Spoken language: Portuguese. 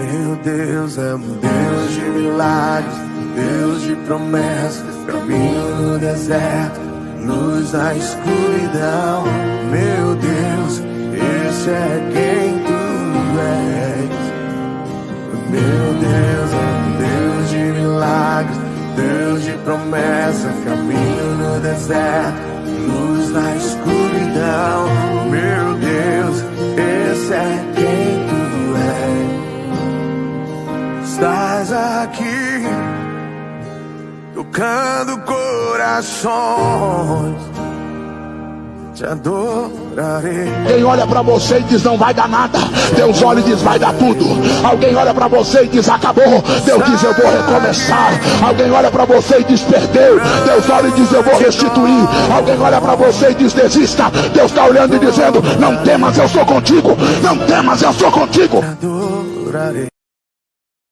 Meu Deus é um Deus de milagres, Deus de promessas, caminho no deserto, luz na escuridão. Meu Deus, esse é quem tu és. Meu Deus é um Deus de milagres, Deus de promessas, caminho no deserto, luz na escuridão. Meu Deus, esse é quem tu és. Estás aqui, tocando corações, te adorarei. Quem olha pra você e diz não vai dar nada, Deus olha e diz vai dar tudo. Alguém olha pra você e diz acabou, Deus diz eu vou recomeçar. Alguém olha pra você e diz perdeu, Deus olha e diz eu vou restituir. Alguém olha pra você e diz desista, Deus está olhando e dizendo não temas, eu sou contigo. Não temas, eu sou contigo. Te adorarei.